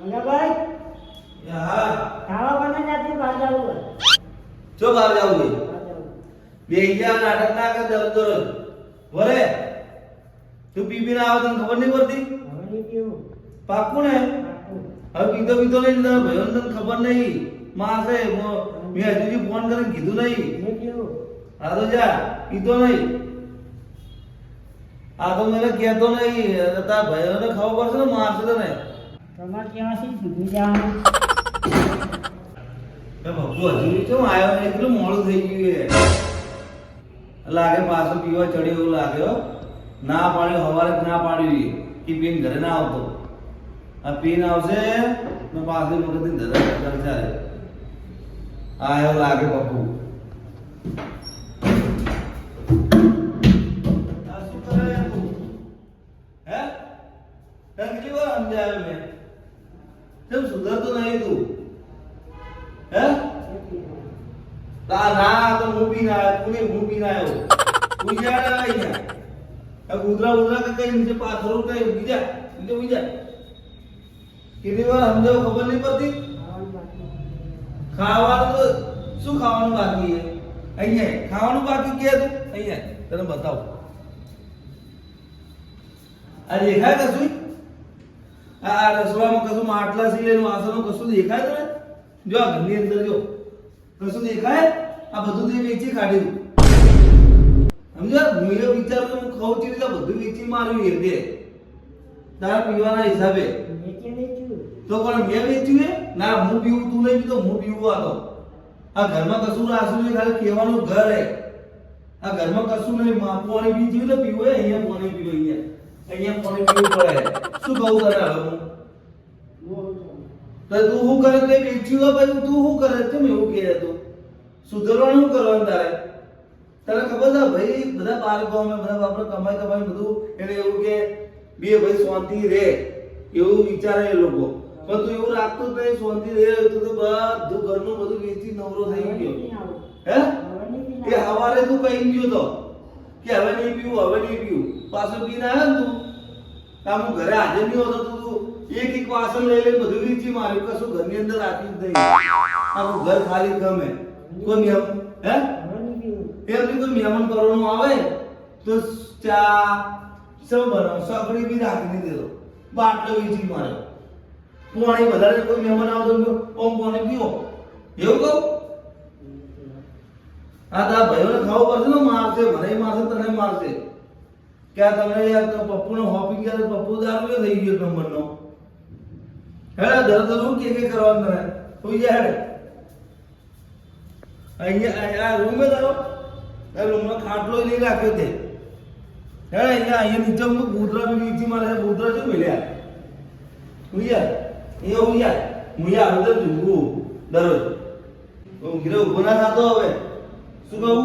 અલ્યા ભાઈ હા ખાવા બને જાતી બહાર જાવું ચો બહાર જાવું છે બહાર જાવું બે ગયા નાટક ના કર દરરોજ વરે તું પીપીને આવે તને ખબર નહીં પડતી હવે નહીં પીવું પાકું ને પાકું. હવે પીતો પીતો નહીં તારા ભાઈઓને તને ખબર નહીં માસે મેં હજુ સુધી ફોન કરીને કીધું નહીં નહીં પીવું આ તો જા પીતો નહીં આ તો મને કહેતો નહીં તારા ભાઈઓને ખબર પડશે ને મારશે તને તમારે ક્યાંથી સુધી જવાનું એ બાપુ હજુ કેમ આવ્યો નહીં એટલું મોડું થઈ ગયું છે લાગે પાછું પીવા ચડ્યો એવું લાગે હો ના પાડ્યું હવારે જ ના પાડ્યું કે પીને ઘરે ના આવતો આ પીને આવશે ને પાછું મગજની ધજા કરશે આવ્યો લાગે બાપુ આ શું કરે તું હે તને કેટલી વાર સમજાવ્યો મેં કેમ સુધરતો નહીં તું હે ના તો હું બી ના આવ્યો તું હું બી ના આવ્યો તું જ્યાં અહીંયા આ કૂતરા ઉતરા કે કઈ નીચે પાથરો કઈ બીજા કેટલી વાર સમજાવ ખબર નહીં પડતી ખાવાનું તો શું ખાવાનું બાકી છે અહીંયા ખાવાનું બાકી કે તું અહીંયા તને બતાવું આ દેખાય કશું આ રસોડામાં કશું માટલા સિલેનું વાસણો કશું દેખાય તને જો આ ઘરની અંદર જો કશું દેખાય આ બધું તે વેચી કાઢ્યું સમજો હું એ વિચારું હું ખાઉં છું એટલે બધું વેચી માર્યું એ દે તારા પીવાના હિસાબે વેચી વેચ્યું તો પણ મેં વેચ્યું એ ના હું પીવું તું નહીં પીતો હું પીવું આ તો આ ઘરમાં કશું રાખ્યું નહીં ખાલી કહેવાનું ઘર હે આ ઘરમાં કશું નહીં પાણી પીવું તો પીવું હે અહીંયા પાણી પીવું અહીંયા પાણી પીવું પડે શું કહું તને હવે હું તો તું શું કરે તે વેચ્યું હોય પછી તું શું કરે કેમ એવું કહે તું સુધરવાનું શું કરવાનું તારે તને ખબર છે ભાઈ બધા બાળકો અમે બધા આપણે કમાઈ બધું એને એવું કે બે ભાઈ શાંતિ રે એવું વિચારે એ લોકો પણ તું એવું રાખતો જ નહીં શાંતિ રે તો બધું ઘરનું બધું વેચી નવરો થઈ ગયો હે એ હવારે તું કહી ગયો તો કે હવે નહીં પીવું પાછો પીને આવ્યો ને તું કામ હું ઘરે હાજર નહીં હોતો તું એક વાસણ લઈ લઈને બધું વેચી માર્યું કશું ઘરની અંદર રાખ્યું જ નહીં આખું ઘર ખાલી ગમે કોઈ નિયમ હે એમની કોઈ મહેમાન કરવાનું આવે તો ચા સૌ બનાવ સકડી બી રાખી દેતો બાટલો વેચી મારે પાણી વધારે કોઈ મહેમાન આવતો ઓમ પાણી પીવો એવું કહું આ તારા ભાઈઓને ખાવું પડશે ને મારશે મને મારશે તને મારશે કે આ તમે યાર પપ્પુનો હોપી ગયા પપ્પુ દારૂ થઈ ગયો નંબરનો હે દરદ હું કે કરવાનું તને તું યાર અહીંયા આ રૂમ તારો આ રૂમમાં ખાટલો લઈ રાખ્યો તે હે અહીંયા નીચે હું કૂતરા બી નીચે મારે કૂતરા શું મળ્યા હું યાર હું યાર અંદર ઊંઘું દરરોજ હું ઘરે ઊભો ના થતો હવે શું કહું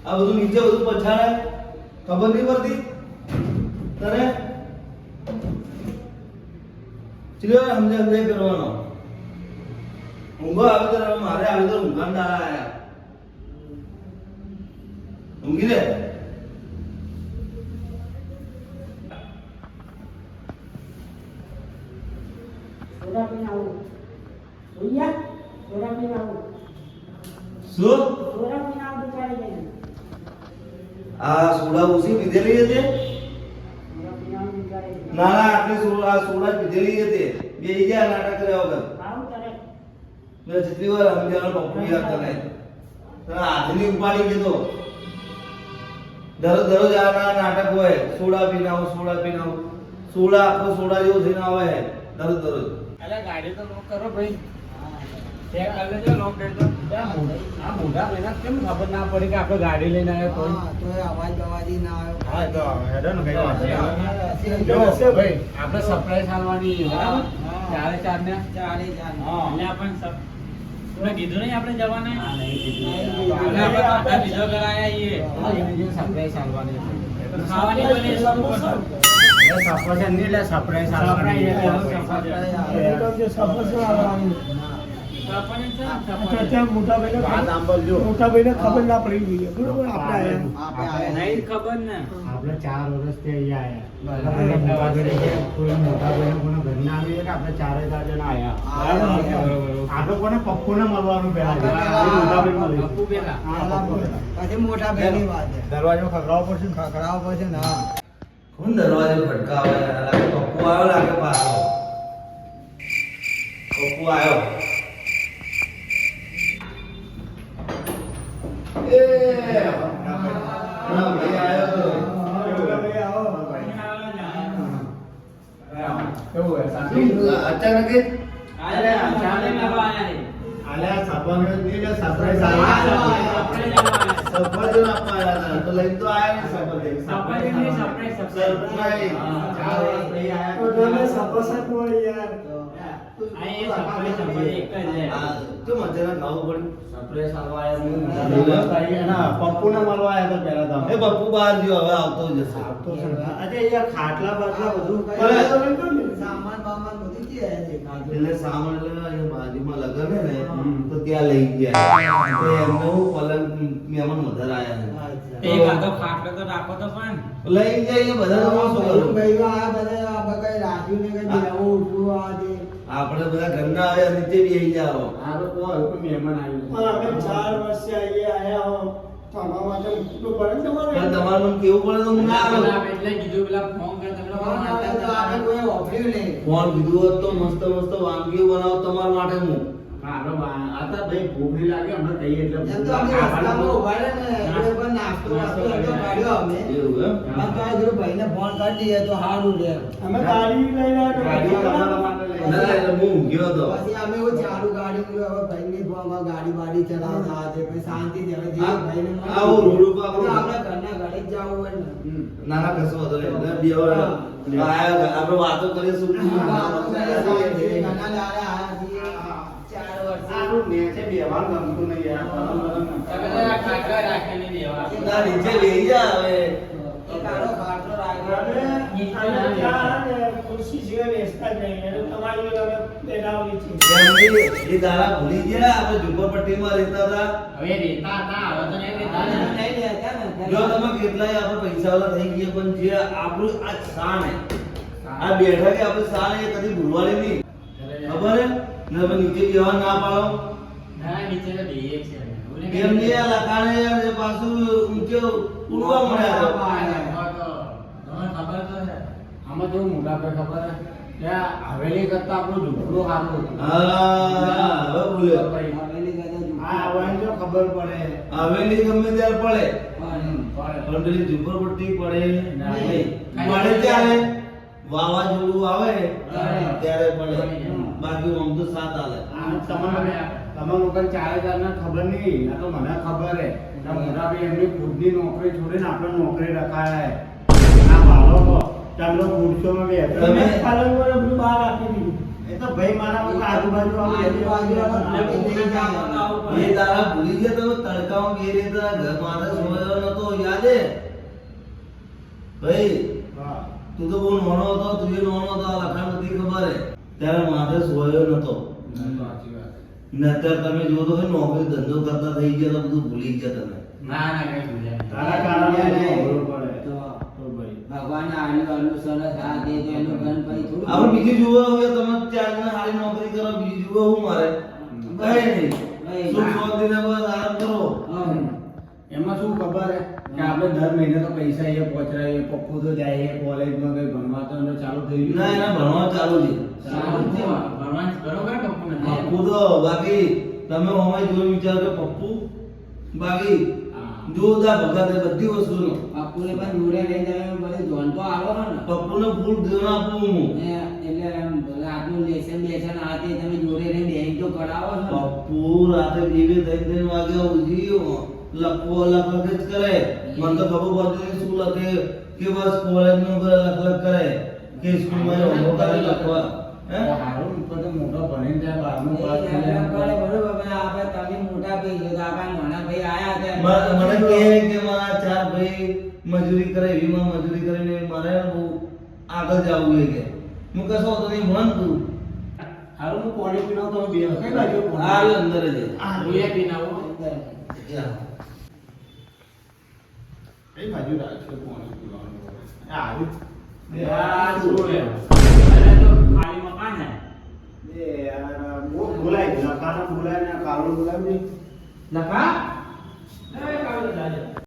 આ બધું નીચે બધું પછાડે ખબર નહીં પડતી તને ચલો સમજાય કરવાનો ઊંઘો આવે તો મારે આવે તો ઊંઘાન દાડા આયા ઊંઘી રે સોડા પીને આવું ભૈયા સોડા પીને આવું શું સોડા પીને આવું બિચારી જઈને આ સોડા ઉસી પીધેલી હતી સોડા પીને આવું બિચારી જઈને ના આટલી સોડા પીધેલી હતી બે ગયા નાટક કર્યા વગર આવું કરે મેં જેટલી વાર સમજાવવાનો પપ્પુ યાદ કરે હાથની ઉપાડી ગયો દરરોજ આ નાટક હોય સોડા પીને આવું સોડા આખો સોડા જેવો થઈને આવે દરરોજ અરે ગાડી તો લોક કરો ભાઈ ચેક કરી લેજો લોક કરી દો આ મોઢા મહિના કેમ ખબર ના પડી કે આપણે ગાડી લઈને આવ્યો તો અવાજ બવાજી ના આવ્યો હા તો હેડો ને કઈ વાત જો ભાઈ આપણે સરપ્રાઈઝ આલવાની બરાબર ચારે ચાર ને ચારે ચાર હા એટલે આપણે તમે કીધું નહીં આપણે જવાના આપણે આપણે બીજો ઘર આયા છીએ સરપ્રાઈઝ આલવાની ખાવાની બની સફરજન નહીં એટલે સરપ્રાઈઝ આલવાની સરપંચ છે ને, અચ્છા, સરપંચ. ત્યાં મોટાભાઈને વાત સાંભળજો. મોટાભાઈને ખબર ના પડી જોઈએ બરોબર આપણે આયા આપણે આયા. નહીં ખબર ને. આપણે 4 વર્ષથી અહીંયા આયા મોટા ભાઈને કે કોઈ મોટા ભાઈને કોને ઘર ના આવીએ કે આપણે 4 જણા આયા આપણે કોને પપ્પુને મળવાનું પહેલા છે. મોટા ભાઈ મળે પપ્પુ પેલા. પછી મોટા ભાઈની વાત છે. દરવાજો ખખડાવવો પડશે ને? ખખડાવવો પડશે ને હા. કોણ દરવાજો ખટકાવે? લાગે પપ્પુ આવ્યો લાગે પાછો. પપ્પુ આવ્યો. એ હા, ભાઈ આવ્યો. કેવું હે? શાંતિ? અચાનક જ અરે, ચા લઈને આવવા આયા છે. આલ્યા સાપણ નહીં લે સરપ્રાઈઝ હા, આલ્યા. સરપંચ આવવાના. સફરજન આપવા આવ્યા હતા. તો લઈને તો આવ્યા ને સફરજન. સરપંચ એટલે સરપ્રાઈઝ, સરપ્રાઈઝ. સરપ્રાઈઝ. હા. 4 વર્ષ પછી આયા. તો તમે સપોસટ હોય યાર આ એ સરપંચ, સરપંચ એક જ છે. આ કેમ અચાનક આવું પડ્યું? સરપ્રાઈઝ આલવા આયા. એના પપ્પુને મળવા આયા હતા પહેલા તો. એ પપ્પુ બહાર ગયો, હવે આવતો જ હશે. આવતો છે ને. અરે યાર ખાટલા બાટલા બધું સામાન બામાન બધું ત્યાં છે. એટલે સામાન એટલે અહીંયા બાજુમાં લગન હે ને તો ત્યાં લઈ ગયા. તો એમને હું પલંગ મહેમાન વધારે આયા છે. એક આધો ખાટલો તો રાખો તો પણ. લઈ જાય બધા તો શું કરું? ભાઈઓ આ બધા આપણે કઈ રાખ્યું ને કઈ દેવું ઉઠવું આ દે. આપણે બધા ઘરના આવ્યા નીચે બી આવી જાઓ. આ લોકો કોઈ મહેમાન આવ્યું પણ અમે 4 વર્ષે આયા હો તો અમારા માટે કેટલું પડે તમારે પણ તમારે મને કેવું પડે તો હું ના આવું. પેલા એટલે કીધું પેલા ફોન કરે તમે લોકો ફોન આવે તો આપણે કોઈ વાપર્યું નહીં. ફોન કીધું હોત તો મસ્ત મસ્ત વાનગીઓ બનાવો તમારા માટે હું. મારો આતા ભાઈ ભૂખ નહીં લાગે હમણાં કહીએ એટલે એમ તો અમે રસ્તામાં ઉભા રહે ને એટલે પણ નાસ્તો વાસ્તો બધો કાઢ્યો અમે. એવું એમ? પણ તો આ કીધું ભાઈને ફોન કરી દઈએ તો સારું રહે. અમે ગાડી લઈને ગાડીઓ તમારા આવ્યા માટે લઈ ના એટલે હું ઊંઘ્યો હતો. પછી અમે એવું ચાલુ ગાડી કર્યું, હવે ભાઈની ફોનમાં ગાડી બાડી ચલાવતા આજે પછી શાંતિથી હવે જે ભાઈને મળે. આવું રોડ ઉપર તો આપણે ઘરના ઘરે જ જવું હોય ને. ના ના કશો વાંધો નહીં. એટલે બે વાર આયા આપણે વાતો કરીશું. ઘરના દાડા આયા છીએ. 4 વર્ષે. આનું નેચે બેવાનું ગમતું નહીં યાર. તમે તો આ ખાટલા રાખે નહીં દેવા. ના નીચે બેસી જા હવે. એક આડો ખાટલો રાખ્યો. અમે ત્યાં ખુરશી સિવાય બેસતા જ નહીં એટલે તમારી જોડે અમે બેઠાવી છીએ એમ એ દાડા ભૂલી ગયા આપણે ઝુંપડપટ્ટીમાં રહેતા હતા. હવે રેતા હતા, હવે તો નહીં રેતા ને. નહીં લેતા ને. જો તમે કેટલાય આપણે પૈસાવાળા થઈ ગયા પણ જે આપણું આ શાન હે આ બેઠા કે આપણે શાન એ કદી ભૂલવાની નહીં. ખબર હે ને તમે નીચે બેહવા ના પાડો. ના, નીચે તો બેહીએ છે. એમ નહીં આ લખાણે યાર એ પાછું ઊંચે ઉડવા મળ્યા હતા. તમને ખબર તો છે. આમાં તો મોટા ભાઈ ખબર હે કે આ હવેલી કરતા આપણું ઝૂંપડું સારું હતું. હા હવે ભૂલ્યો. હવેલી ગયો છું. આ આવવાની જો ખબર પડે. હવેલી ગમે ત્યારે પડે પણ પણ પેલી ઝુંપડપટ્ટી પડે ના. નહીં. પડે ત્યારે વાવાઝોડું આવે ત્યારે પડે. બાકી આમ તો સાથ આલે. આ તમારે લોકોને 4000 ના ખબર નહીં. આ તો મને ખબર હે આ મોટા ભાઈ એમની ખુદની નોકરી છોડીને આપણે નોકરી રખાયા હે. આ બાળકો ચાલો ખુરશીઓમાં બેઠા. તમે પાલનપુર બધું બહાર આપી દીધું એ તો ભાઈ મારા લોકો આજુબાજુ એ તારા ભૂલી ગયા તમે તડકામાં ઘેરે હતા ઘર માથે સોયો નતો યાદ હે ભાઈ? હા. તું તો બહુ નાનો હતો, તું એ નાનો હતો, આ લખાણ નથી ખબર હે ત્યારે માથે સોયો નતો. સાચી વાત. ને અત્યારે તમે જો તો કે નોકરી ધંધો કરતા થઈ ગયા તો બધું ભૂલી ગયા તમે. ના ના કઈ ભૂલ્યા નહીં. તારા કારણે ખબર પડે. તો તો ભાઈ ભગવાન આનું સરસ આ દે તો એનું ગણપતિ થોડું. આપણે બીજું જોવા હોય તમે 4 જણા સારી નોકરી કરો, બીજું જોવા હું મારે કઈ નહીં. સુખ શાંતિને બસ આરામ કરો. હા. એમાં શું ખબર હે કે આપણે દર મહિને તો પૈસા એ પહોંચરાય પપ્પુ તો જાય કોલેજમાં કઈ ભણવા તો એનું ચાલુ થઈ ગયું. ના એના ભણવા ચાલુ છે. સારું છે. ભગવાન બરોબર પપ્પુ ને. પપ્પુ તો બાકી તમે અમારે જોઈ વિચારો કે પપ્પુ બાકી જોરદાર ભગત એ બધી વસ્તુનો. બાપુને પણ જોડે લઈ જાય બધું ધોન તો આવો ને. પપ્પુને ફૂલ ધ્યાન આપું હું. એટલે એમ રાતનું લેસન બેસન આ તે તમે જોડે રહીને બેંક તો કરાવો છો ને. પપ્પુ રાતે 2-3 વાગે ઉઠી લખ જ કરે. મને તો ખબર પડતી નહીં શું લખે કે બસ કોલેજનું લખ કરે કે સ્કૂલમાં હોમવર્ક કરે લખવા. હે હારું તો મોટો ભણીને જાય 12મું પાસ થઈ એમ જાય. કરે બરોબર પણ આપણે તમે મોટા ભાઈ છો તો આપણા નાના ભાઈ આયા હતા મને કહે કે મારા 4 ભાઈ મજૂરી કરે, એમાં મજૂરી કરીને મારે બહુ આગળ જવું છે કે હું કશો તો નહીં ભણ તું. હારું હું પાણી પીનાવ તો બે કઈ બાજુ આ રહ્યો અંદર જ હું એ પીને આવું. કઈ બાજુ રાખશે પાણી પીવાનું હારું આ શું લે? અરે તો ખાલી મકાન હે. બોલાય નકાનો બોલાય ને કાલો બોલાય નકા એ કાળો દાદા